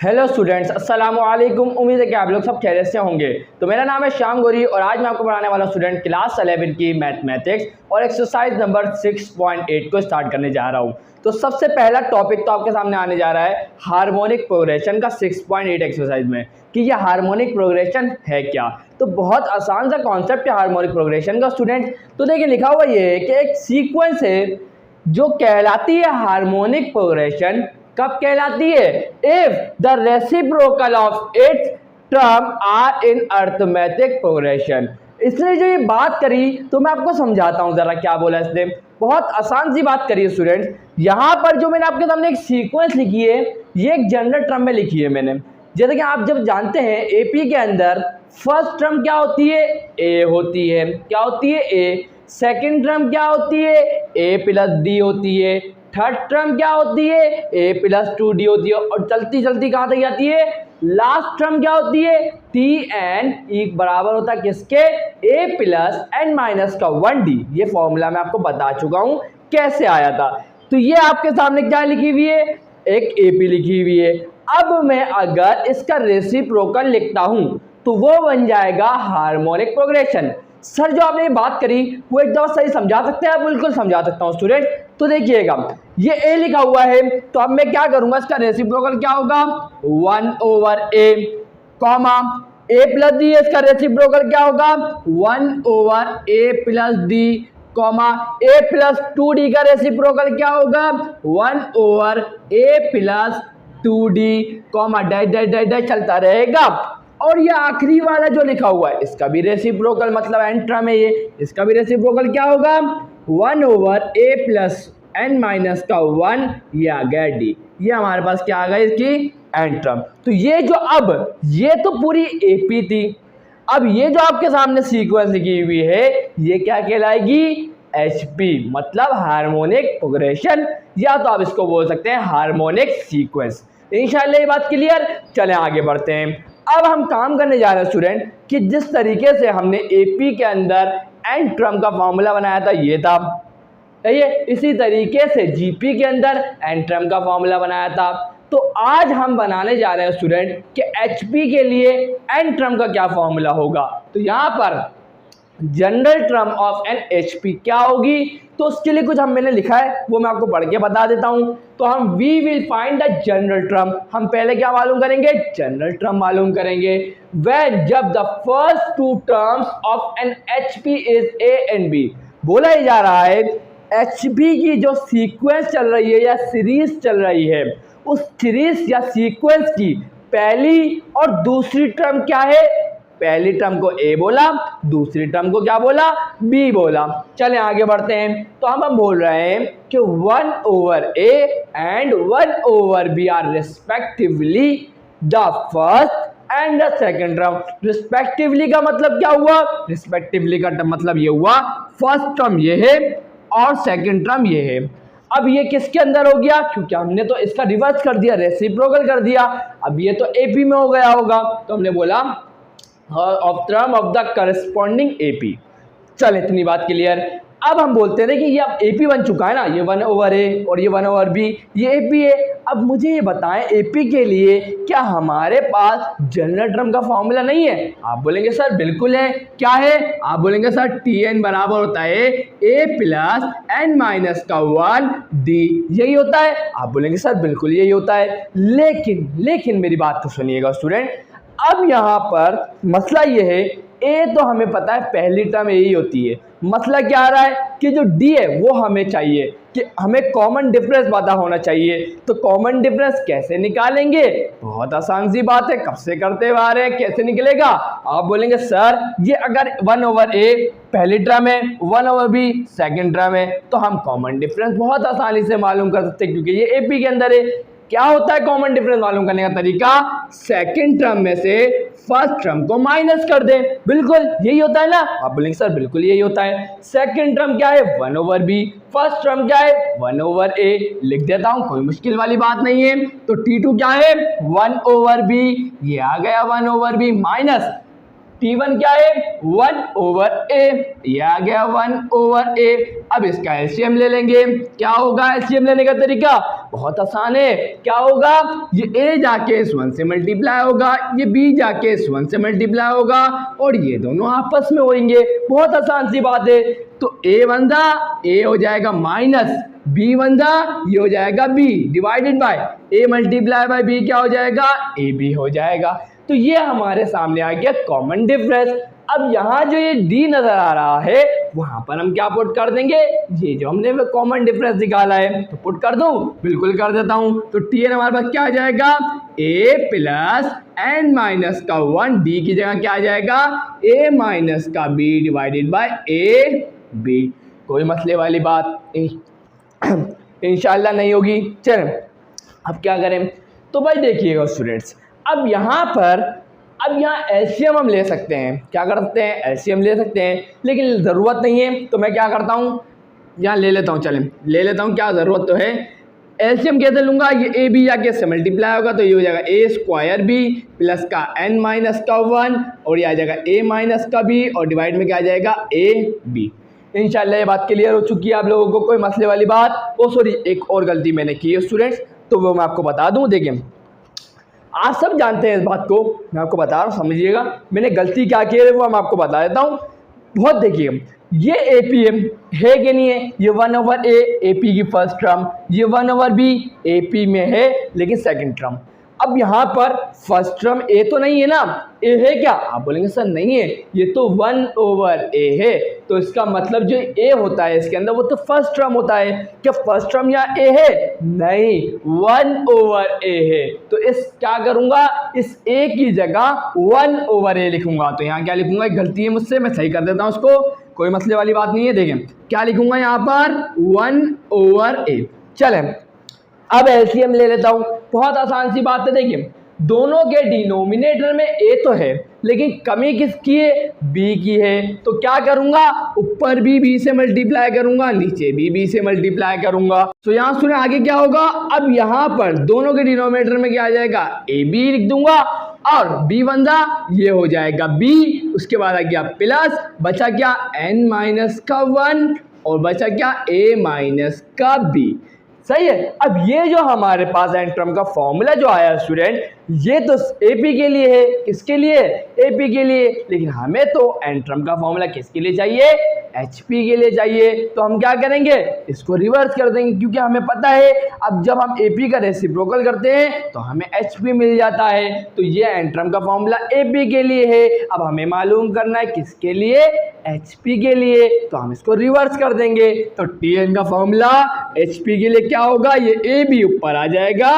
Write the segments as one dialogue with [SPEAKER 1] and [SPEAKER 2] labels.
[SPEAKER 1] Hello students, अस्सलाम वालेकुम। उम्मीद है कि आप लोग सब खैरियत से होंगे। तो मेरा नाम है श्याम गोरी और आज मैं आपको पढ़ाने वाला स्टूडेंट क्लास 11 की मैथमेटिक्स और एक्सरसाइज नंबर 6.8 को स्टार्ट करने जा रहा हूँ। तो सबसे पहला टॉपिक तो आपके सामने आने जा रहा है हार्मोनिक प्रोग्रेशन का 6.8 एक्सरसाइज में कि ये हार्मोनिक प्रोग्रेशन है क्या। तो बहुत आसान सा कॉन्सेप्ट है हार्मोनिक प्रोग्रेशन का स्टूडेंट। तो देखिए लिखा हुआ ये है कि एक सीक्वेंस है जो कहलाती है हार्मोनिक प्रोग्रेशन। कब कहलाती है? If the reciprocal of its term are in arithmetic progression. इसने जो ये बात करी तो मैं आपको समझाता हूं जरा क्या बोला इसने। बहुत आसान सी बात करी है स्टूडेंट्स। यहां पर जो मैंने आपके सामने एक सीक्वेंस लिखी है ये एक जनरल टर्म में लिखी है मैंने। जैसे कि आप जब जानते हैं एपी के अंदर फर्स्ट टर्म क्या होती है? ए होती है। क्या होती है? ए। सेकेंड टर्म क्या होती है? ए प्लस डी होती है। थर्ड टर्म क्या होती है? ए प्लस 2d होती है। और चलती चलती कहां तक जाती है? लास्ट टर्म क्या होती है? टी एन ई बराबर होता है किसके? ए प्लस एन माइनस का 1d। ये फॉर्मूला मैं आपको बता चुका हूं कैसे आया था। तो ये आपके सामने क्या लिखी हुई है? एक एपी लिखी हुई है। अब मैं अगर इसका रेसिप्रोकल लिखता हूं तो वो बन जाएगा हार्मोनिक प्रोग्रेशन। सर जो आपने ये बात करी वो एक दफा सही समझा सकते हैं? बिल्कुल समझा सकता हूँ स्टूडेंट। तो देखिएगा ये ए लिखा हुआ है तो अब मैं क्या करूंगा, इसका रेसिप्रोकल क्या होगा? 1/a कॉमा ए प्लस डी। इसका रेसिप्रोकल क्या होगा? 1/a प्लस डी कॉमा ए प्लस 2d का रेसिप्रोकल क्या होगा? 1/a plus 2d comma dash dash dash dash चलता रहेगा। और ये आखिरी वाला जो लिखा हुआ है इसका भी रेसिप्रोकल मतलब एन टर्म है ये, इसका भी रेसिप्रोकल क्या होगा? 1/a प्लस एन माइनस का 1 ये आ गया डी। ये हमारे पास क्या आ गया इसकी एन टर्म। तो ये जो अब ये तो पूरी एपी थी। अब ये जो आपके सामने सीक्वेंस लिखी हुई है ये क्या कहलाएगी? एचपी मतलब हार्मोनिक प्रोग्रेशन, या तो आप इसको बोल सकते हैं हार्मोनिक सीक्वेंस। इंशाल्लाह ये बात क्लियर। चलें आगे बढ़ते हैं। अब हम काम करने जा रहे हैं स्टूडेंट कि जिस तरीके से हमने एपी के अंदर एन टर्म का फॉर्मूला बनाया था ये था, ये इसी तरीके से जीपी के अंदर एन टर्म का फॉर्मूला बनाया था। तो आज हम बनाने जा रहे हैं स्टूडेंट कि एचपी के लिए एन टर्म का क्या फॉर्मूला होगा। तो यहाँ पर general term of an HP क्या होगी, तो उसके लिए कुछ मैंने लिखा है वो मैं आपको पढ़ के बता देता हूं। तो हम we will find the general term. हम पहले क्या मालूम करेंगे? जनरल टर्म मालूम करेंगे। व्हेन जब the first two terms of an HP is A and B. बोला ही जा रहा है एचपी की जो सीक्वेंस चल रही है या सीरीज चल रही है उस सीरीज या सीक्वेंस की पहली और दूसरी टर्म क्या है? पहली टर्म को ए बोला, दूसरी टर्म को क्या बोला? बी बोला। चलें आगे बढ़ते हैं। तो हम बोल रहे हैं कि 1/a and 1/b are respectively the first and the second term. Respectively का मतलब क्या हुआ? रिस्पेक्टिवली का मतलब ये हुआ फर्स्ट टर्म ये है और सेकेंड टर्म ये है। अब ये किसके अंदर हो गया? क्योंकि हमने तो इसका रिवर्स कर दिया, रेसिप्रोकल कर दिया। अब ये तो एपी में हो गया होगा तो हमने बोला of term of the corresponding AP. चल इतनी बात क्लियर। अब हम बोलते हैं कि ये अब एपी बन चुका है ना, ये 1/a और ये 1/b ये एपी है। अब मुझे ये बताएं एपी के लिए क्या हमारे पास जनरल टर्म का फॉर्मूला नहीं है? आप बोलेंगे सर बिल्कुल है। क्या है? आप बोलेंगे सर Tn बराबर होता है a प्लस एन माइनस का 1d। यही होता है। आप बोलेंगे सर बिल्कुल यही होता है। लेकिन मेरी बात तो सुनिएगा स्टूडेंट। अब यहाँ पर मसला ये है ए तो हमें पता है पहली टर्म यही होती है। मसला क्या आ रहा है कि जो डी है वो हमें चाहिए कि हमें कॉमन डिफरेंस पता होना चाहिए। तो कॉमन डिफरेंस कैसे निकालेंगे? बहुत आसान सी बात है, कब से करते हुए आ रहे हैं। कैसे निकलेगा? आप बोलेंगे सर ये अगर 1/a पहली टर्म है 1/b सेकेंड टर्म है तो हम कॉमन डिफरेंस बहुत आसानी से मालूम कर सकते हैं क्योंकि ये एपी के अंदर है। क्या होता है कॉमन डिफरेंस मालूम करने का तरीका? सेकंड टर्म में से फर्स्ट टर्म को माइनस कर दें। बिल्कुल यही होता है ना? आप बोलेंगे सर बिल्कुल यही होता है। सेकंड टर्म क्या है? 1/b। फर्स्ट टर्म क्या है? 1/a। लिख देता हूं, कोई मुश्किल वाली बात नहीं है। तो T2 क्या है? 1/b। ये आ गया 1/b माइनस T1 क्या है 1/a, ये आ गया 1/a। अब इसका एलसीएम ले लेंगे। क्या होगा एलसीएम लेने का तरीका? बहुत आसान है। क्या होगा, ये a जाके इस 1 से मल्टीप्लाई होगा, ये b जाके इस 1 से मल्टीप्लाई होगा और ये दोनों आपस में होंगे। बहुत आसान सी बात है। तो a बंदा a हो जाएगा माइनस b बंदा ये हो जाएगा b divided by a multiply by b क्या हो जाएगा ए बी हो जाएगा। तो ये हमारे सामने आ गया कॉमन डिफरेंस। अब यहाँ जो ये d नजर आ रहा है वहां पर हम क्या पुट कर देंगे, ये जो हमने कॉमन डिफरेंस निकाला है तो पुट कर दूं, बिल्कुल कर देता हूं। तो tn हमारे पास क्या आ जाएगा a प्लस n माइनस का 1 d की जगह क्या आ जाएगा a माइनस का b divided by a b। कोई मसले वाली बात इंशाल्लाह नहीं होगी। चलें अब क्या करें, तो भाई देखिएगा स्टूडेंट्स, अब यहाँ एलसीएम हम ले सकते हैं। क्या कर सकते हैं, एलसीएम ले सकते हैं, लेकिन ज़रूरत नहीं है। तो मैं क्या करता हूँ, यहाँ ले लेता हूँ, चलें ले लेता हूँ, क्या ज़रूरत तो है। एलसीएम कैसे लूँगा, ये ए बी जाके इससे मल्टीप्लाई होगा तो ये हो जाएगा ए स्क्वायर बी प्लस का एन माइनस का 1 और ये आ जाएगा ए माइनस का बी और डिवाइड में क्या आ जाएगा ए बी। इंशाल्लाह ये बात क्लियर हो चुकी है आप लोगों को, कोई मसले वाली बात। ओ सॉरी, एक और गलती मैंने की है स्टूडेंट्स, तो वो मैं आपको बता दूं। देखिए आप सब जानते हैं इस बात को, मैं आपको बता रहा हूँ, समझिएगा मैंने गलती क्या की है वो मैं आपको बता देता हूँ। बहुत देखिए, ये एपीएम है कि नहीं है, ये 1/a एपी की फर्स्ट टर्म, ये 1/b एपी में है लेकिन सेकंड टर्म। अब यहाँ पर फर्स्ट टर्म ए तो नहीं है ना, ए है क्या, आप बोलेंगे सर नहीं है, ये तो 1/a है। तो इसका मतलब जो ए होता है इसके अंदर वो तो फर्स्ट टर्म होता है। क्या फर्स्ट टर्म यहाँ ए है, नहीं 1/a है। तो इस क्या करूँगा, इस ए की जगह 1/a लिखूंगा। तो यहाँ क्या लिखूंगा, एक गलती है मुझसे, मैं सही कर देता हूँ उसको, कोई मसले वाली बात नहीं है। देखें क्या लिखूंगा यहाँ पर 1/a। चलें अब एलसीएम ले लेता हूं, बहुत आसान सी बात है। देखिए दोनों के डिनोमिनेटर में ए तो है लेकिन कमी किसकी है, बी की है। तो क्या करूंगा, ऊपर भी बी से मल्टीप्लाई करूंगा, नीचे भी बी से मल्टीप्लाई करूंगा। तो यहां सुने आगे क्या होगा, अब यहां पर दोनों के डिनोमिनेटर में क्या आ जाएगा ए बी लिख दूंगा और बी बंदा ये हो जाएगा बी, उसके बाद आ गया प्लस, बचा क्या एन माइनस का 1 और बचा क्या ए माइनस का बी। सही है। अब ये जो हमारे पास एन टर्म का फॉर्मूला जो आया स्टूडेंट, ये तो एपी के लिए है, किसके लिए, एपी के लिए, लेकिन हमें तो एन टर्म का फॉर्मूला किसके लिए चाहिए, एचपी के लिए चाहिए। तो हम क्या करेंगे, इसको रिवर्स कर देंगे, क्योंकि हमें पता है अब जब हम एपी का रेसिप्रोकल करते हैं तो हमें एचपी मिल जाता है। तो ये एन टर्म का फॉर्मूला एपी के लिए है, अब हमें मालूम करना है किसके लिए, एचपी के लिए। तो हम इसको रिवर्स कर देंगे। तो टीएन का फॉर्मूला एचपी के लिए क्या होगा, ये ए बी ऊपर आ जाएगा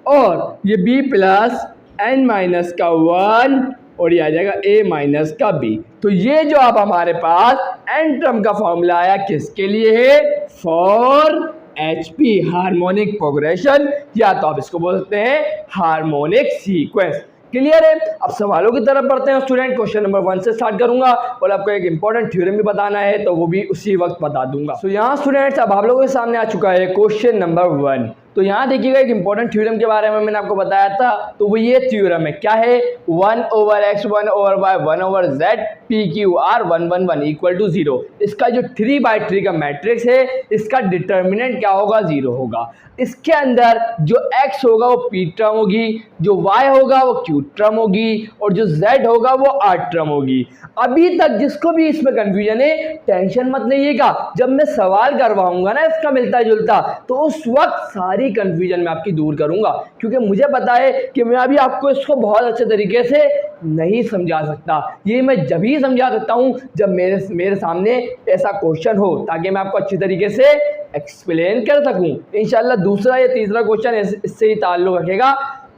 [SPEAKER 1] और ये b प्लस एन माइनस का 1 और ये आ जाएगा a माइनस का b। तो ये जो अब हमारे पास एन टर्म का फॉर्मूला आया किसके लिए है, फॉर HP हार्मोनिक प्रोग्रेशन, या तो आप इसको बोल सकते हैं हार्मोनिक सीक्वेंस। क्लियर है। अब सवालों की तरफ बढ़ते हैं स्टूडेंट। क्वेश्चन नंबर 1 से स्टार्ट करूंगा और आपको एक इंपॉर्टेंट थ्योरम भी बताना है तो वो भी उसी वक्त बता दूंगा। तो यहाँ स्टूडेंट्स अब आप लोगों के सामने आ चुका है क्वेश्चन नंबर 1। तो यहाँ देखिएगा एक इंपॉर्टेंट थ्योरम के बारे में मैंने आपको बताया था, तो वो ये थ्योरम है, क्या है 1/x 1/y 1/z PQR 1 1 1 equal to 0। इसका जो 3/3 का मैट्रिक्स है इसका डिटर्मिनेंट क्या होगा, 0 होगा। इसके अंदर जो x होगा वो p टर्म होगी, जो y होगा वो q टर्म होगी और जो z होगा वो r टर्म होगी। अभी तक जिसको भी इसमें कंफ्यूजन है टेंशन मत लीजिएगा, जब मैं सवाल करवाऊंगा ना इसका मिलता जुलता तो उस वक्त सारी कंफ्यूजन मैं आपकी दूर करूंगा, क्योंकि मुझे पता है कि मैं अभी आपको इसको बहुत अच्छे तरीके से नहीं समझा सकता। ये मैं जब ही समझा सकता हूँ जब मेरे सामने ऐसा क्वेश्चन हो, ताकि मैं आपको अच्छी तरीके से एक्सप्लेन कर सकूं। इंशाल्लाह दूसरा या तीसरा क्वेश्चन इससे ही ताल्लुक रखेगा,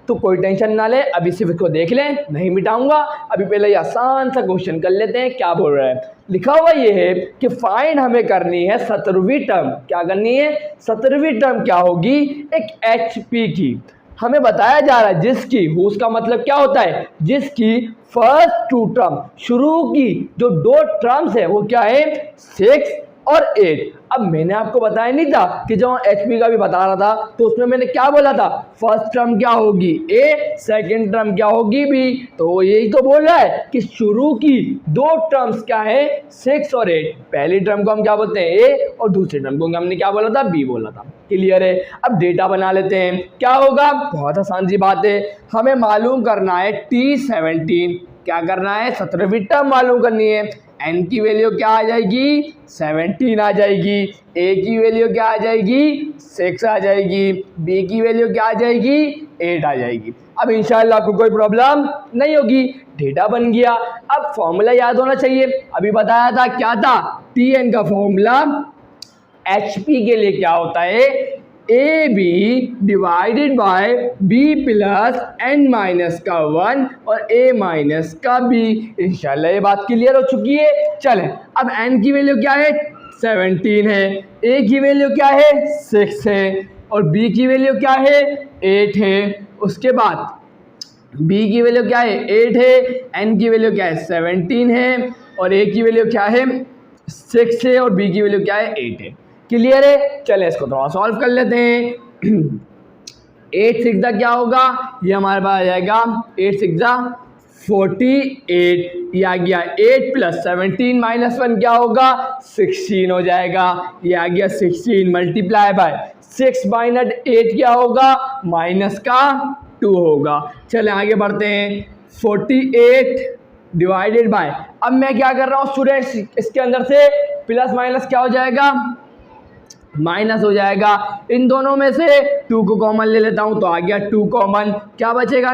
[SPEAKER 1] तो कोई टेंशन ना ले, अभी सिर्फ इसको देख लें, नहीं मिटाऊंगा। अभी पहले ये आसान सा क्वेश्चन कर लेते हैं। क्या बोल रहा है, लिखा हुआ ये है कि फाइंड हमें करनी है 17वीं टर्म। क्या करनी है, 17वीं टर्म क्या होगी, एक HP की हमें बताया जा रहा है, जिसकी हुज का मतलब क्या होता है, जिसकी फर्स्ट 2 टर्म, शुरू की जो 2 टर्म्स है वो क्या है 6 और 8। अब मैंने आपको बताया नहीं था कि जब HP का भी बता रहा था तो उसमें मैंने क्या बोला था, फर्स्ट टर्म क्या होगी A, सेकंड टर्म क्या होगी B। तो यही तो बोल रहा है कि शुरू की दो टर्म्स क्या है 6 और 8। पहली टर्म को हम क्या बोलते हैं A और दूसरी टर्म को हमने क्या बोला था B बोला था। क्लियर है। अब डेटा बना लेते हैं। क्या होगा, बहुत आसान सी बात है, हमें मालूम करना है T17, क्या करना है 17वीं टर्म मालूम करनी है। n की वैल्यू क्या आ जाएगी 17 आ जाएगी, a की वैल्यू क्या आ जाएगी 6 आ जाएगी, b की वैल्यू क्या आ जाएगी 8 आ जाएगी। अब इंशाल्लाह आपको कोई प्रॉब्लम नहीं होगी, डेटा बन गया। अब फॉर्मूला याद होना चाहिए, अभी बताया था क्या था, Tn का फॉर्मूला HP के लिए क्या होता है A B divided by B plus N minus का 1 और ए माइनस का बी। इंशाल्लाह ये बात क्लियर हो चुकी है। चलें, अब एन की वैल्यू क्या है 17 है, ए की वैल्यू क्या है 6 है और बी की वैल्यू क्या है 8 है। उसके बाद बी की वैल्यू क्या है 8 है, एन की वैल्यू क्या है 17 है और ए की वैल्यू क्या है 6 है और बी की वैल्यू क्या है 8 है। क्लियर है। चले इसको थोड़ा सॉल्व कर लेते हैं। 8 6 क्या होगा, ये हमारे पास आ जाएगा 8 6 48, ये आ गया 8 प्लस 17 माइनस 1 क्या होगा 16 हो जाएगा, ये आ गया 16 मल्टीप्लाई बाय 6 माइनस 8 क्या होगा माइनस का 2 होगा। चले आगे बढ़ते हैं। 48 डिवाइडेड बाय, अब मैं क्या कर रहा हूँ स्टूडेंट्स, इसके अंदर से प्लस माइनस क्या हो जाएगा माइनस हो जाएगा। इन दोनों में से 2 को कॉमन ले लेता हूं तो आ गया 2 कॉमन, क्या बचेगा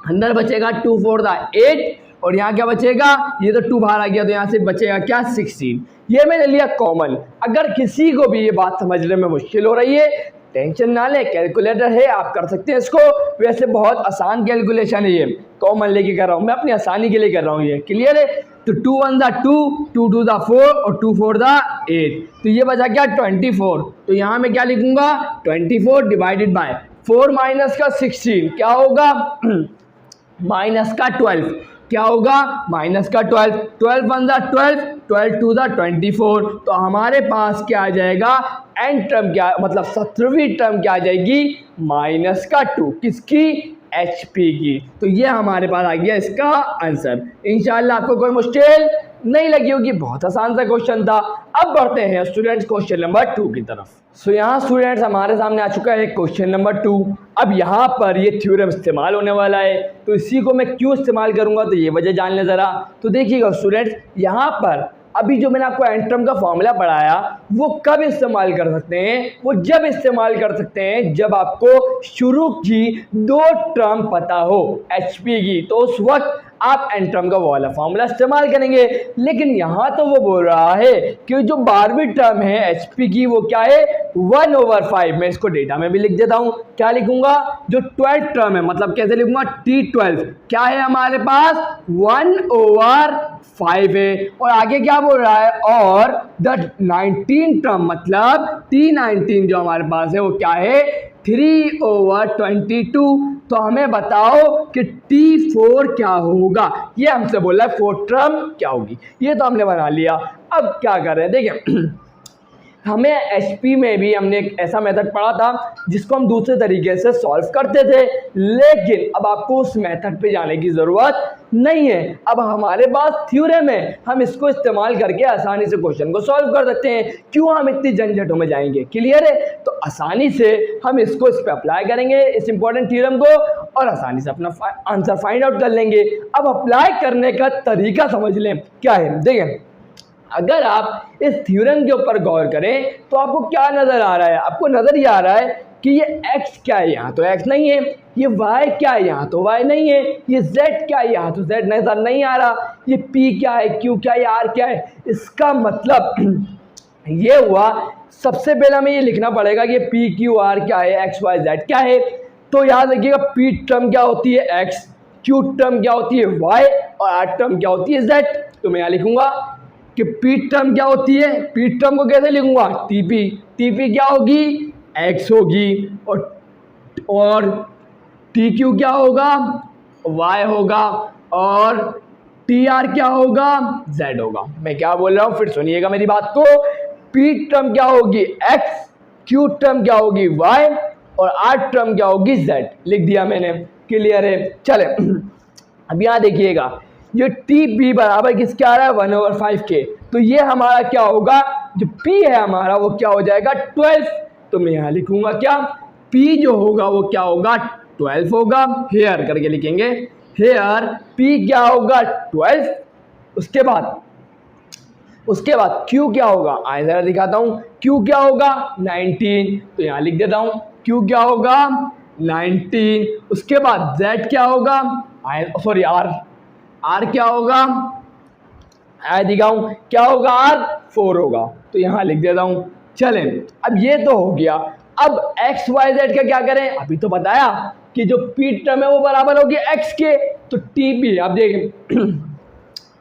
[SPEAKER 1] अंदर बचेगा 2 4 8 और यहाँ क्या बचेगा, ये तो 2 बाहर आ गया तो यहाँ से बचेगा क्या 16। ये मैंने लिया कॉमन। अगर किसी को भी ये बात समझने में मुश्किल हो रही है टेंशन ना ले, कैलकुलेटर है आप कर सकते हैं इसको। वैसे बहुत आसान कैलकुलेशन है, ये कॉमन लेके कर रहा हूँ मैं, अपनी आसानी के लिए कर रहा हूँ ये। क्लियर है। तो 2 1 2, 2 2 4 और 2 4 8, तो ये बचा क्या 24। तो यहाँ मैं क्या लिखूंगा 24 डिवाइडेड बाय 4 माइनस का 16 क्या होगा माइनस का 12 क्या होगा माइनस का 12, 12 1 12, 12 2 24। तो हमारे पास क्या आ जाएगा एन टर्म क्या मतलब 17वीं टर्म क्या आ जाएगी माइनस का 2, किसकी HP की। तो ये हमारे पास आ गया इसका आंसर। इंशाल्लाह आपको कोई मुश्किल नहीं लगी होगी, बहुत आसान सा क्वेश्चन था। अब बढ़ते हैं स्टूडेंट्स क्वेश्चन नंबर 2 की तरफ। सो यहाँ स्टूडेंट्स हमारे सामने आ चुका है क्वेश्चन नंबर 2। अब यहाँ पर ये थ्योरम इस्तेमाल होने वाला है, तो इसी को मैं क्यों इस्तेमाल करूँगा तो ये वजह जान लें ज़रा। तो देखिएगा स्टूडेंट्स, यहाँ पर अभी जो मैंने आपको एन टर्म का फॉर्मूला पढ़ाया वो कब इस्तेमाल कर सकते हैं, वो जब इस्तेमाल कर सकते हैं जब आपको शुरू की 2 टर्म पता हो HP की, तो उस वक्त आप एन टर्म का वो वाला फॉर्मूला इस्तेमाल करेंगे। लेकिन यहाँ तो वो बोल रहा है कि जो 12वीं टर्म है HP की वो क्या है 1/5। मैं इसको डेटा में भी लिख देता हूँ, क्या लिखूंगा जो 12th टर्म है, मतलब कैसे लिखूंगा T12 क्या है हमारे पास 1/5 है। और आगे क्या बोल रहा है और द 19 टर्म मतलब T19 जो हमारे पास है वो क्या है 3/22। तो हमें बताओ कि T4 क्या होगा, ये हमसे बोला है 4 टर्म क्या होगी। ये तो हमने बना लिया। अब क्या कर रहे हैं देखिए, हमें HP में भी हमने एक ऐसा मेथड पढ़ा था जिसको हम दूसरे तरीके से सॉल्व करते थे, लेकिन अब आपको उस मेथड पे जाने की ज़रूरत नहीं है। अब हमारे पास थ्योरम है, हम इसको इस्तेमाल करके आसानी से क्वेश्चन को सॉल्व कर सकते हैं। क्यों हम इतनी झंझटों में जाएंगे। क्लियर है। तो आसानी से हम इसको इस पर अप्लाई करेंगे इस इंपॉर्टेंट थ्योरम को और आसानी से अपना आंसर फाइंड आउट कर लेंगे। अब अप्लाई करने का तरीका समझ लें क्या है। देखिए, अगर आप इस थ्योरम के ऊपर गौर करें तो आपको क्या नज़र आ रहा है, आपको नज़र ये आ रहा है कि ये x क्या है, यहाँ तो x नहीं है, ये y क्या है, यहाँ तो y नहीं है, ये z क्या है, यहाँ तो z नज़र नहीं आ रहा, ये p क्या है, q क्या है, r क्या है। इसका मतलब ये हुआ, सबसे पहले हमें ये लिखना पड़ेगा कि p q r क्या है, x y z क्या है। तो याद रखिएगा p टर्म क्या होती है x, q टर्म क्या होती है y और r टर्म क्या होती है z। तो मैं यहाँ लिखूंगा कि P टर्म क्या होती है, P टर्म को कैसे लिखूंगा TP क्या होगी x होगी और TQ क्या होगा y होगा और टी आर क्या होगा, जेड होगा। मैं क्या बोल रहा हूँ फिर सुनिएगा मेरी बात को। पी टर्म क्या होगी एक्स, क्यू टर्म क्या होगी वाई और आर टर्म क्या होगी जेड। लिख दिया मैंने, क्लियर है। चले अब यहाँ देखिएगा ये टी बी बराबर किसके आ रहा है 1/5 के, तो ये हमारा क्या होगा, जो पी है हमारा वो क्या हो जाएगा 12। तो मैं यहाँ लिखूंगा क्या, पी जो होगा वो क्या होगा 12 होगा। हेयर करके लिखेंगे, हेयर पी क्या होगा 12। उसके बाद Q क्या होगा, आए जरा दिखाता हूँ। Q क्या होगा 19, तो यहाँ लिख देता हूँ Q क्या होगा 19। उसके बाद Z क्या होगा, सॉरी R क्या होगा, आए दिखाऊँ क्या होगा R 4 होगा, तो यहाँ लिख देता हूँ। चलें अब ये तो हो गया। अब एक्स वाई जेड का क्या करें, अभी तो बताया कि जो पी टर्म है वो बराबर होगी एक्स के, तो टी पी। अब देखें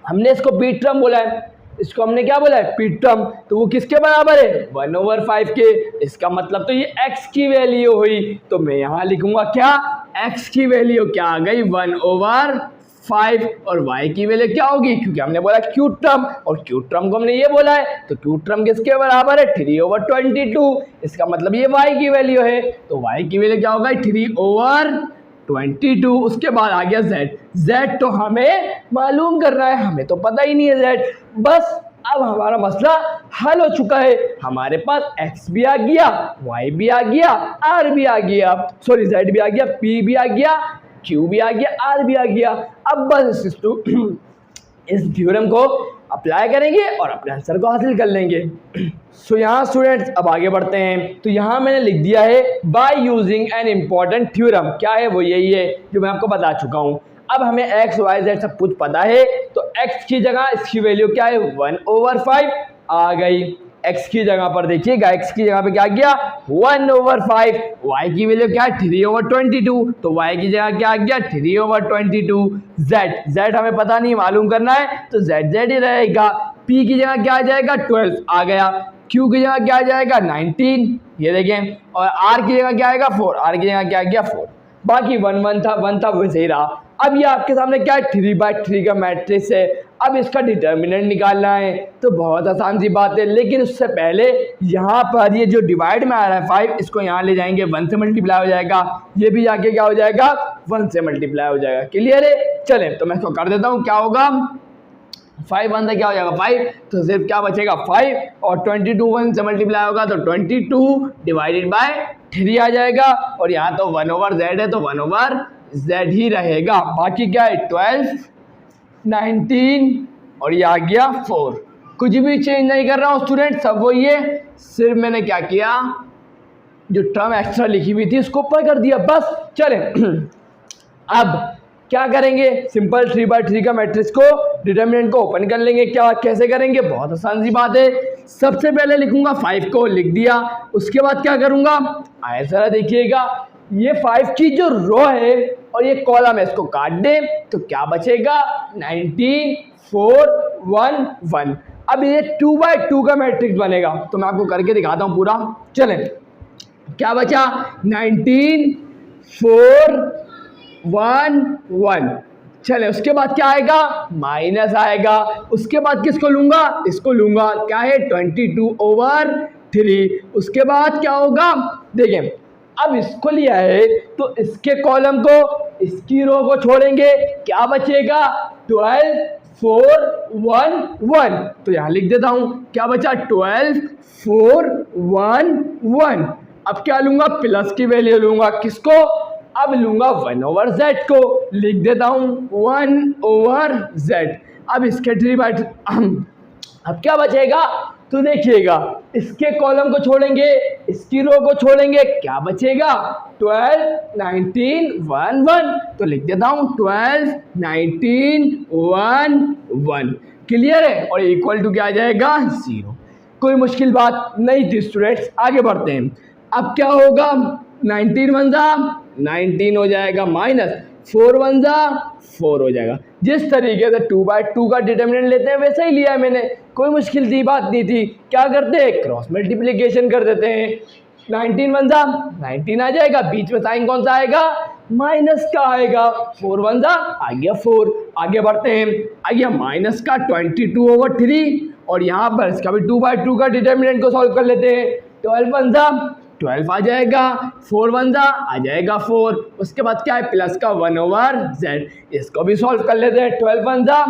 [SPEAKER 1] हमने इसको पी टर्म बोला है, इसको हमने क्या बोला है पी टर्म, तो वो किसके बराबर है 1/5 के। इसका मतलब तो ये x की वैल्यू हुई, तो मैं यहाँ लिखूंगा क्या, x की वैल्यू क्या आ गई 1/5 और y की वैल्यू क्या होगी, क्योंकि हमने बोला q टर्म और q टर्म को हमने ये बोला है, तो q टर्म किसके बराबर है 3/22। इसका मतलब ये y की वैल्यू है, तो y की वैल्यू क्या होगा 3/22। उसके बाद आ गया z तो हमें मालूम करना है, हमें तो पता ही नहीं है z। बस अब हमारा मसला हल हो चुका है, हमारे पास x भी आ गया, y भी आ गया, r भी आ गया, सॉरी z भी आ गया, p भी आ गया, q भी आ गया, r भी आ गया। अब बस इस थ्योरम को अप्लाई करेंगे और अपने आंसर को हासिल कर लेंगे। सो यहाँ स्टूडेंट्स अब आगे बढ़ते हैं। तो यहाँ मैंने लिख दिया है by using an important theorem. क्या है वो, यही है जो मैं आपको बता चुका हूँ। अब हमें x y z सब कुछ पता है, तो x की जगह इसकी वैल्यू क्या है 1/5 आ गई। x की जगह पर देखिएगा, x की जगह पे क्या गया 1/5, y की वैल्यू क्या है 3/22, तो y की जगह क्या आ गया 3/22। z हमें पता नहीं, मालूम करना है, तो z ही रहेगा। p की जगह क्या आ जाएगा 12 आ गया, q की जगह क्या आ जाएगा 19, ये देखें, और r की जगह क्या आएगा 4, r की जगह क्या आ गया 4। बाकी 1 था वैसे ही रहा। अब ये आपके सामने क्या है 3/3 का मैट्रिक्स है। अब इसका डिटर्मिनेंट निकालना है, तो बहुत आसान सी बात है, लेकिन उससे पहले यहाँ पर ये जो डिवाइड में आ रहा है 5, इसको यहाँ ले जाएंगे 1 से मल्टीप्लाई हो जाएगा, ये भी जाके क्या हो जाएगा 1 से मल्टीप्लाई हो जाएगा। क्लियर है। चलें तो मैं इसको कर देता हूँ, क्या होगा 5 1 से क्या हो जाएगा 5, तो सिर्फ क्या बचेगा 5, और 22 1 से मल्टीप्लाई होगा तो 22 डिवाइडेड बाय 3 आ जाएगा, और यहाँ तो 1/z है तो 1/z ही रहेगा। बाकी क्या है 12 19 और ये आ गया 4। कुछ भी चेंज नहीं कर रहा हूँ स्टूडेंट, सब वही है, सिर्फ मैंने क्या किया जो टर्म एक्स्ट्रा लिखी हुई थी उसको ऊपर कर दिया बस। चलें अब क्या करेंगे, सिंपल 3/3 का मैट्रिक्स को डिटर्मिनेंट को ओपन कर लेंगे। क्या कैसे करेंगे, बहुत आसान सी बात है। सबसे पहले लिखूंगा 5 को, लिख दिया। उसके बाद क्या करूंगा, आए जरा देखिएगा, ये 5 की जो रो है और ये कॉलम है इसको काट दे, तो क्या बचेगा 19 4 1 1। अब ये 2/2 का मैट्रिक्स बनेगा, तो मैं आपको करके दिखाता हूँ पूरा। चलें क्या बचा 19 4 1 1। चले उसके बाद क्या आएगा माइनस आएगा। उसके बाद किसको लूंगा, इसको लूंगा, क्या है 22/3। उसके बाद क्या होगा, देखें अब इसको लिया है तो इसके कॉलम को इसकी रो को छोड़ेंगे, क्या बचेगा 12 4 1 1। तो यहां लिख देता हूं, क्या बचा 12 4 1 1। अब क्या लूंगा, प्लस की वैल्यू लूंगा, किसको, अब लूंगा 1/z को, लिख देता हूं 1/z। अब इसके 3/3 अब क्या बचेगा, तो देखिएगा इसके कॉलम को छोड़ेंगे इसकी रो को छोड़ेंगे, क्या बचेगा 12 19 1 1। तो लिख देता हूं 12 19 1 1। क्लियर है, और इक्वल टू क्या आ जाएगा 0। कोई मुश्किल बात नहीं थी स्टूडेंट्स, आगे बढ़ते हैं। अब क्या होगा 19 1 जा 19 हो जाएगा, माइनस 4 1 जा 4 हो जाएगा। जिस तरीके से 2/2 का डिटर्मिनेंट लेते हैं वैसे ही लिया है मैंने, कोई मुश्किल सी बात नहीं थी। क्या करते हैं, क्रॉस मल्टीप्लिकेशन कर देते हैं। 19 वन जा 19 आ जाएगा, बीच में साइन कौन सा आएगा, माइनस का आएगा, 4 वन जा आ गया 4। आगे बढ़ते हैं, आ गया माइनस का 22/3 और यहाँ पर इसका भी 2/2 का डिटर्मिनेंट को सॉल्व कर लेते हैं। 12 वन जा 12 आ जाएगा, 4 वन जा आ जाएगा 4, उसके बाद क्या है प्लस का 1/z, इसको भी सॉल्व कर लेते हैं। 12 वन जा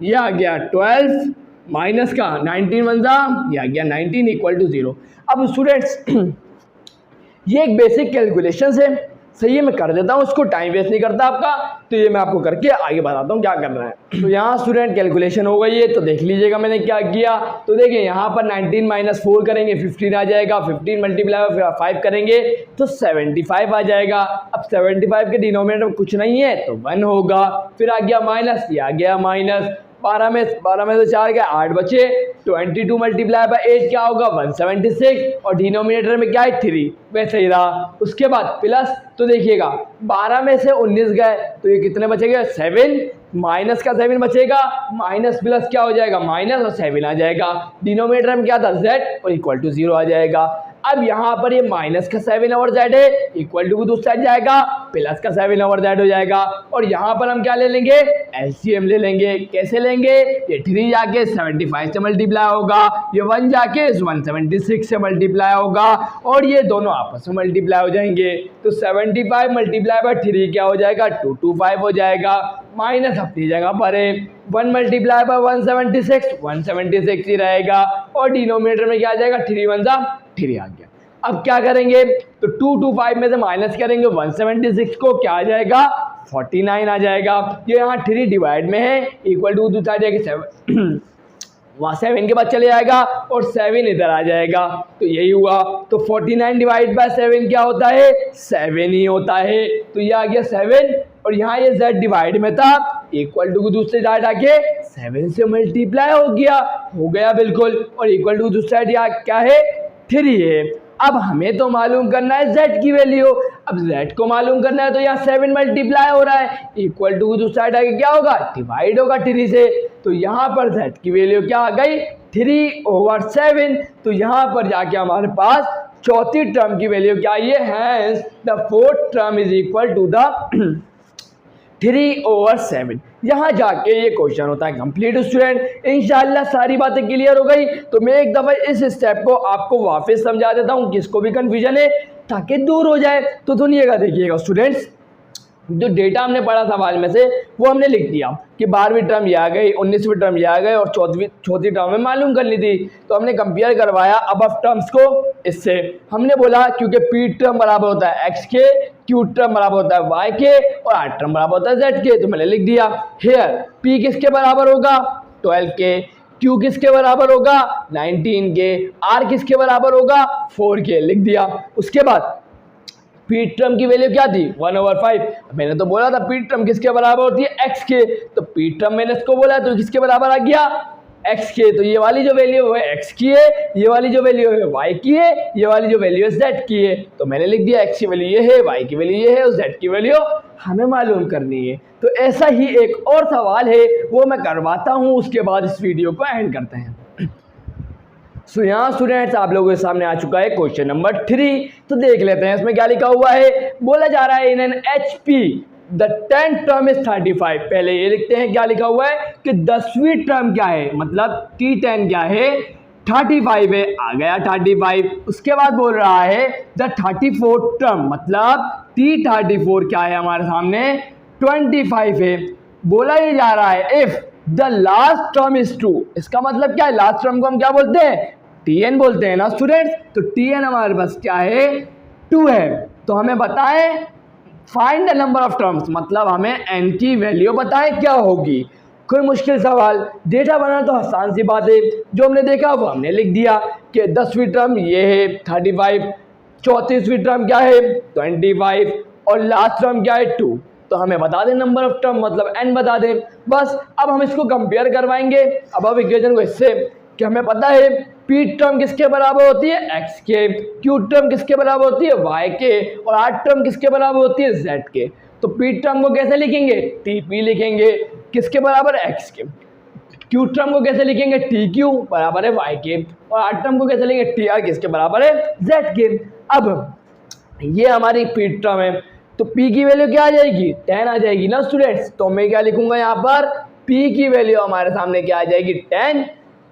[SPEAKER 1] ये आ गया 12 माइनस का 19 वन जा ये आ गया 19 = 0। अब स्टूडेंट्स ये एक बेसिक कैलकुलेशन है, सही है, मैं कर देता हूँ, उसको टाइम वेस्ट नहीं करता आपका, तो ये मैं आपको करके आगे बताता हूँ क्या करना है। तो यहाँ स्टूडेंट कैलकुलेशन हो गई है, तो देख लीजिएगा मैंने क्या किया। तो देखिए यहाँ पर 19 - 4 करेंगे 15 आ जाएगा, 15 × 5 करेंगे तो 75 आ जाएगा। अब 75 के डिनोमिनेटर में कुछ नहीं है तो 1 होगा, फिर आ गया माइनस, ये आ गया माइनस, 12 में से 4 गया 8 बचे, 22 × 8 क्या होगा 176 और डिनोमिनेटर में क्या है 3, वैसे ही रहा। उसके बाद प्लस, तो देखिएगा 12 में से 19 गए तो ये कितने बचेंगे 7, माइनस का 7 बचेगा, माइनस प्लस क्या हो जाएगा माइनस और 7 आ जाएगा। डिनोमिनेटर में क्या था z और = 0 आ जाएगा। अब यहाँ पर ये माइनस का 7/z है, इक्वल टू दूसरी साइड जाएगा, प्लस का 7/z हो जाएगा। और यहाँ पर हम क्या ले लेंगे एलसीएम ले लेंगे। कैसे लेंगे, ये 3 जाके 75 से मल्टीप्लाई होगा, ये 1 जाके 176 से मल्टीप्लाई होगा और ये दोनों आपस में मल्टीप्लाई हो जाएंगे। तो 75 × 3 क्या हो जाएगा 225 हो जाएगा, माइनस अपनी जगह पर है, 1 × 176 ही रहेगा और डिनोमिनेटर में क्या आ जाएगा 3 × 1 = 3 आ गया। अब क्या करेंगे, तो 225 में से माइनस करेंगे 176 को, क्या आ जाएगा 49 आ जाएगा। ये यहाँ 3 डिवाइड में है, इक्वल टू दूसरा जाएगा 7 वहाँ 7 के बाद चले जाएगा और 7 इधर आ जाएगा, तो यही हुआ। तो 49 / 7 क्या होता है 7 ही होता है, तो ये आ गया 7 और यहाँ ये z डिवाइड में था, इक्वल टू दूसरे साइड आके 7 से मल्टीप्लाई हो गया बिल्कुल, और इक्वल टू दूसरी साइड यहाँ क्या है 3 है। अब हमें तो मालूम करना है z की वैल्यू, अब z को मालूम करना है तो यहाँ 7 मल्टीप्लाई हो रहा है, इक्वल टू दूसरी साइड आके क्या होगा डिवाइड होगा 3 से, तो यहाँ पर z की वैल्यू क्या आ गई 3/7। तो यहाँ पर जाके हमारे पास चौथी टर्म की वैल्यू क्या आई है, hence the fourth term is equal to the 3/7। यहाँ जाके ये क्वेश्चन होता है कंप्लीट स्टूडेंट। इंशाल्लाह सारी बातें क्लियर हो गई, तो मैं एक दफ़ा इस स्टेप को आपको वापस समझा देता हूँ, किसको भी कन्फ्यूजन है ताकि दूर हो जाए। तो सुनिएगा, देखिएगा स्टूडेंट्स, जो डेटा हमने पढ़ा सवाल में से वो हमने लिख दिया कि 12वीं टर्म ये आ गई, 19वीं टर्म ये आ गई और चौथी टर्म में मालूम कर ली थी। तो हमने कंपेयर करवाया अब टर्म्स को इससे। हमने बोला क्योंकि पी टर्म बराबर होता है एक्स के, क्यू टर्म बराबर होता है वाई के और आर टर्म बराबर होता है जेड के, तो मैंने लिख दिया हेयर पी किसके बराबर होगा 12 के, क्यू किसके बराबर होगा 19 के, आर किसके बराबर होगा 4 के, लिख दिया। उसके बाद पी टर्म की वैल्यू क्या थी 1/5। मैंने तो बोला था पी टर्म किसके बराबर होती है एक्स के, तो पी टर्म मैंने इसको बोला तो किसके बराबर आ गया एक्स के, तो ये वाली जो वैल्यू है एक्स की है, ये वाली जो वैल्यू है वाई की है, ये वाली जो वैल्यू है जेड की है। तो मैंने लिख दिया एक्स की वैल्यू ये है, वाई की वैल्यू ये है और जेड की वैल्यू हमें मालूम करनी है। तो ऐसा ही एक और सवाल है वो मैं करवाता हूँ, उसके बाद इस वीडियो को एंड करते हैं। सो यहाँ स्टूडेंट्स आप लोगों के सामने आ चुका है क्वेश्चन नंबर 3। तो देख लेते हैं इसमें क्या लिखा हुआ है। बोला जा रहा है in an HP the 10th term is 35। पहले ये लिखते हैं क्या लिखा हुआ है कि 10वीं टर्म क्या है, मतलब T10 क्या है 35 है, आ गया 35। उसके बाद बोल रहा है द 34th टर्म, मतलब T34 क्या है हमारे सामने 25 है। बोला ये जा रहा है if the last term is 2। इसका मतलब क्या है, लास्ट टर्म को हम क्या बोलते हैं Tn बोलते हैं ना स्टूडेंट्स। तो Tn हमारे पास क्या है 2 है। तो हमें बताएं find the number of terms, मतलब हमें n की वैल्यू बताएं क्या होगी। कोई मुश्किल सवाल, डेटा बनाना तो आसान सी बात है, जो हमने देखा वो हमने लिख दिया कि 10वीं टर्म ये है 35, 34वीं टर्म क्या है 25 और लास्ट टर्म क्या है 2। तो हमें बता दें नंबर ऑफ टर्म, मतलब n बता दें बस। अब हम इसको कंपेयर करवाएंगे अब इक्वेशन को इससे कि हमें पता है पी टर्म किसके बराबर होती है x के, क्यू टर्म किसके बराबर होती है y के और आर टर्म किसके बराबर होती है z के। तो पी टर्म को कैसे लिखेंगे TP लिखेंगे, किसके बराबर x के। क्यू टर्म को कैसे लिखेंगे, टी क्यू बराबर है वाई के, और आर टर्म को कैसे लिखेंगे, टी आर किसके बराबर है, जेड के। अब ये हमारी पी टर्म है, तो पी की वैल्यू क्या आ जाएगी, 10 आ जाएगी ना स्टूडेंट्स। तो मैं क्या लिखूंगा यहाँ पर, पी की वैल्यू हमारे सामने क्या आ जाएगी, 10।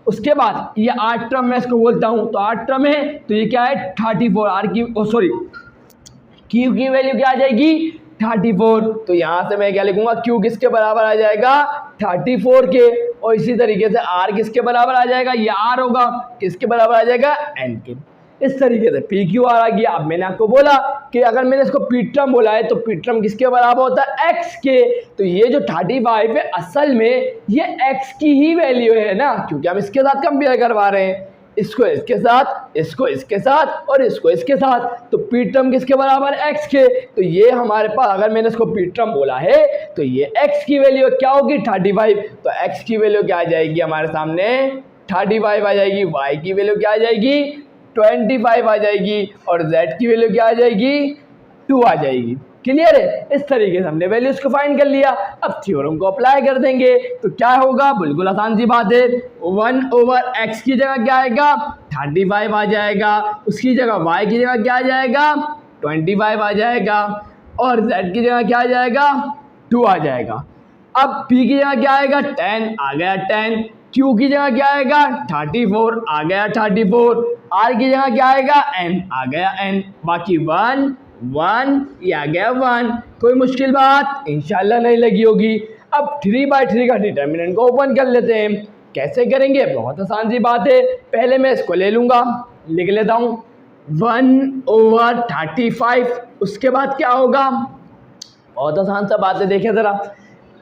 [SPEAKER 1] उसके बाद ये आर टर्म मैं इसको बोलता हूँ, तो आर टर्म है तो ये क्या है 34, आर की सॉरी क्यू की वैल्यू क्या आ जाएगी 34। तो यहाँ से मैं क्या लिखूंगा, क्यू किसके बराबर आ जाएगा 34 के, और इसी तरीके से आर किसके बराबर आ जाएगा, ये आर होगा किसके बराबर आ जाएगा, एन के। इस तरीके से पी क्यू आर आ गया। अब मैंने आपको बोला कि अगर मैंने इसको पी टर्म बोला है तो पी टर्म किसके बराबर होता है, एक्स के। तो ये जो 35 है असल में ये एक्स की ही वैल्यू है ना, क्योंकि हम इसके साथ कंपेयर करवा रहे हैं, इसको इसके साथ, इसको इसके साथ और इसको इसके साथ। तो पी टर्म किसके बराबर, एक्स के। तो ये हमारे पास अगर मैंने इसको पी टर्म बोला है तो ये एक्स की वैल्यू क्या होगी 35। तो एक्स की वैल्यू क्या आ जाएगी हमारे सामने 35 आ जाएगी, वाई की वैल्यू क्या आ जाएगी 25 आ जाएगी, और z की वैल्यू क्या आ जाएगी 2 आ जाएगी। क्लियर है। इस तरीके से हमने वैल्यूज को फाइंड कर लिया। अब थ्योरम को अप्लाई कर देंगे तो क्या होगा, बिल्कुल आसान सी बात है। 1/x की जगह क्या आएगा 35 आ जाएगा, उसकी जगह y की जगह क्या आ जाएगा 25 आ जाएगा, और z की जगह क्या आ जाएगा 2 आ जाएगा। अब p की जगह क्या आएगा 10 आ गया 10, q की जगह क्या आएगा 34 आ गया 34, r की जगह क्या आएगा n आ गया n, बाकी 1 ये आ गया 1। कोई मुश्किल बात इंशाल्लाह नहीं लगी होगी। अब 3/3 का डिटर्मिनेंट को ओपन कर लेते हैं। कैसे करेंगे, बहुत आसान सी बात है। पहले मैं इसको ले लूँगा, लिख लेता हूँ 1/35। उसके बाद क्या होगा, बहुत आसान सा बात है, देखिए ज़रा।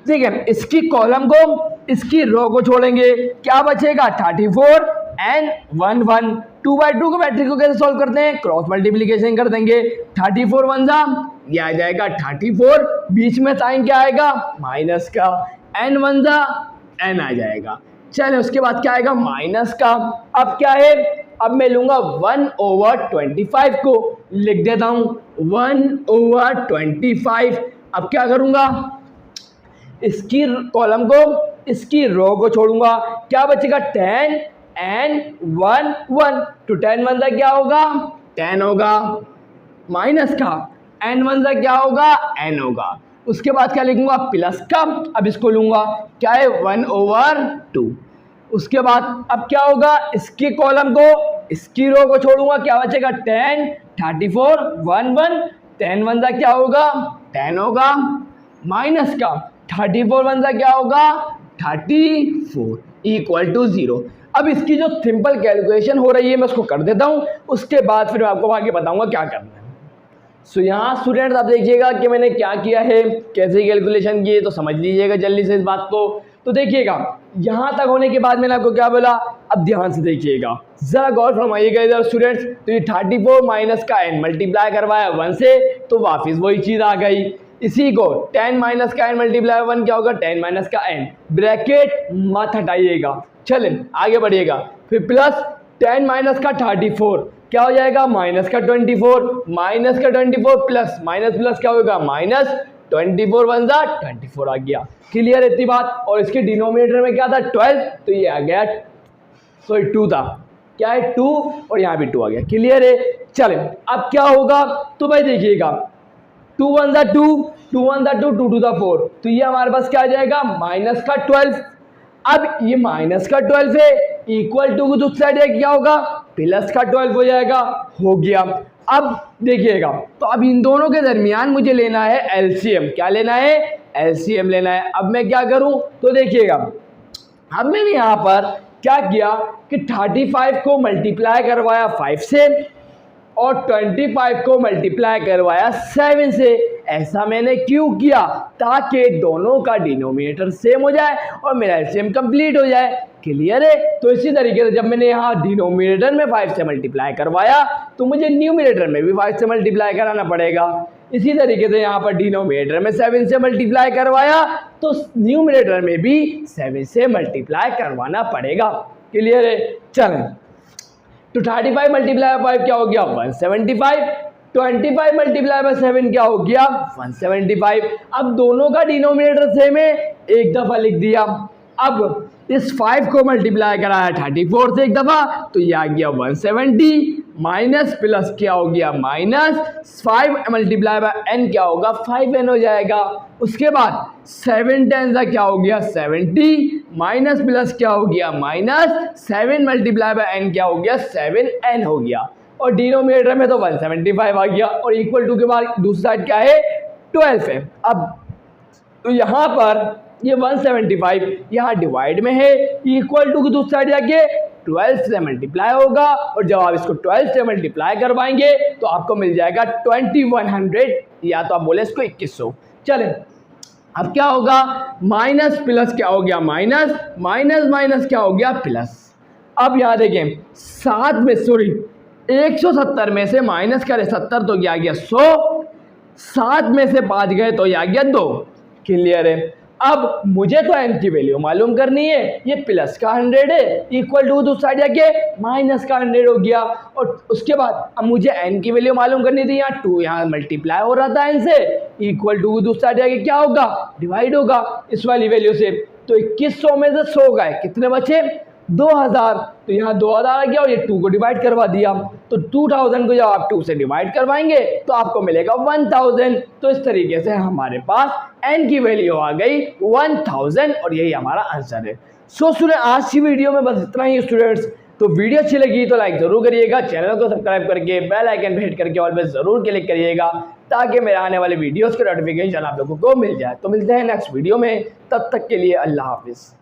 [SPEAKER 1] ठीक है, इसकी कॉलम को इसकी रो को छोड़ेंगे, क्या बचेगा 34 एंड 1 1। 2/2 को मैट्रिक्स को कैसे सॉल्व करते हैं, क्रॉस मल्टीप्लिकेशन कर देंगे। 34 1 जा, ये आ जाएगा 34, बीच में साइन क्या आएगा माइनस का, n 1 जा n आ जाएगा। चलो उसके बाद क्या आएगा माइनस का। अब क्या है, अब मैं लूंगा 1/25 को लिख देता हूँ 1/25। अब क्या करूंगा, इसकी कॉलम को इसकी रो को छोड़ूंगा, क्या बचेगा 10 एंड 1 1। तो 10 1 क्या होगा 10 होगा, माइनस का n 1 क्या होगा n होगा। उसके बाद क्या लिखूंगा प्लस का, अब इसको लूंगा क्या है 1/2। उसके बाद अब क्या होगा, इसकी कॉलम को इसकी रो को छोड़ूंगा, क्या बचेगा 10 34 1 1। 10 1 क्या होगा 10 होगा, माइनस का 34 1 क्या होगा 34 इक्वल टू 0। अब इसकी जो सिंपल कैलकुलेशन हो रही है मैं उसको कर देता हूँ, उसके बाद फिर मैं आपको आगे बताऊंगा क्या करना है। सो यहाँ स्टूडेंट्स आप देखिएगा कि मैंने क्या किया है, कैसे कैलकुलेशन किए, तो समझ लीजिएगा जल्दी से इस बात को। तो देखिएगा यहाँ तक होने के बाद मैंने आपको क्या बोला, अब ध्यान से देखिएगा, ज़रा गौर फरमाइएगा इधर स्टूडेंट्स। तो ये 34 माइनस का n मल्टीप्लाई करवाया 1 से, तो वापस वही चीज़ आ गई। इसी को 10 माइनस का n मल्टीप्लाई 1 क्या होगा 10 माइनस का n, ब्रैकेट मत हटाइएगा, चलें आगे बढ़िएगा। फिर प्लस 10 माइनस का 34 क्या हो जाएगा माइनस का 24, माइनस का 24 प्लस माइनस प्लस क्या होगा माइनस 24 1 जा 24 आ गया। क्लियर इतनी बात। और इसके डिनोमिनेटर में क्या था 12, तो ये आ गया सॉरी 2 था, क्या है 2, और यहाँ भी 2 आ गया। क्लियर है। चलें अब क्या होगा, तो भाई देखिएगा 2 1 जा 2, 2 1 जा 2, 2 2 जा 4, तो ये हमारे पास क्या आ जाएगा माइनस का 12। अब ये माइनस का 12 है, इक्वल टू को दूसरी साइड क्या होगा प्लस का 12 हो जाएगा, हो गया। अब देखिएगा, तो अब इन दोनों के दरमियान मुझे लेना है एलसीएम। क्या लेना है, एलसीएम लेना है। अब मैं क्या करूं, तो देखिएगा अब मैंने यहाँ पर क्या किया कि 35 को मल्टीप्लाई करवाया 5 से और 25 को मल्टीप्लाई करवाया 7 से। ऐसा मैंने क्यों किया, ताकि दोनों का डिनोमिनेटर सेम हो जाए और मेरा एलसीएम कंप्लीट हो जाए। क्लियर है। तो इसी तरीके से जब मैंने यहाँ डिनोमिनेटर में 5 से मल्टीप्लाई करवाया तो मुझे न्यूमिनेटर में भी 5 से मल्टीप्लाई कराना पड़ेगा। इसी तरीके से यहाँ पर डिनोमिनेटर में 7 से मल्टीप्लाई करवाया तो न्यूमिनेटर में भी 7 से मल्टीप्लाई करवाना पड़ेगा। क्लियर है। चलें, तो 35 मल्टीप्लाई 5 क्या हो गया 175, 25 मल्टीप्लाई बाय 7 क्या हो गया 175। अब दोनों का डिनोमिनेटर सेम है, एक दफ़ा लिख दिया। अब इस 5 को मल्टीप्लाई कराया 34 से एक दफ़ा तो ये आ गया 170 माइनस प्लस क्या हो गया माइनस 5 मल्टीप्लाई बाय n क्या होगा 5n हो जाएगा। उसके बाद 7 10 का क्या हो गया 70 माइनस प्लस क्या हो गया माइनस 7 मल्टीप्लाई बाय n क्या हो गया 7n हो गया। और डिनोमिनेटर में तो 175 आ गया और इक्वल टू के बाद दूसरी साइड क्या है 12 है। अब तो यहाँ पर ये 175 यहाँ डिवाइड में है, इक्वल टू की दूसरी साइड जाके 12 से मल्टीप्लाई होगा और जब आप इसको 12 से मल्टीप्लाई करवाएंगे तो आपको मिल जाएगा 2100 या तो आप बोले इसको 2100। चले अब क्या होगा माइनस प्लस क्या हो गया माइनस माइनस माइनस क्या हो गया प्लस। अब यहाँ देखें 7 में सॉरी 170 में से माइनस करें 70 तो क्या गया 100, 7 में से 5 गए तो आ गया 2। क्लियर है। अब मुझे तो n की वैल्यू मालूम करनी है, ये प्लस का 100 है इक्वल टू दूसरी साइड जाके माइनस का 100 हो गया। और उसके बाद अब मुझे n की वैल्यू मालूम करनी थी, यहाँ 2 यहाँ मल्टीप्लाई हो रहा था n से इक्वल टू दूसरी साइड जाके क्या होगा डिवाइड होगा इस वाली वैल्यू से। तो 2100 में से 100 गए कितने बचे 2000, तो यहाँ 2000 आ गया और ये 2 को डिवाइड करवा दिया तो 2000 को जब आप 2 से डिवाइड करवाएंगे तो आपको मिलेगा 1000। तो इस तरीके से हमारे पास n की वैल्यू आ गई 1000 और यही हमारा आंसर है। सो स्टूडेंट आज की वीडियो में बस इतना ही स्टूडेंट्स। तो वीडियो अच्छी लगी तो लाइक ज़रूर करिएगा, चैनल को सब्सक्राइब करके बेल आइकन पे हिट करके ऑल पे ज़रूर क्लिक करिएगा ताकि मेरे आने वाले वीडियोज़ के नोटिफिकेशन आप लोगों को मिल जाए। तो मिलते हैं नेक्स्ट वीडियो में, तब तक के लिए अल्लाह हाफिज़।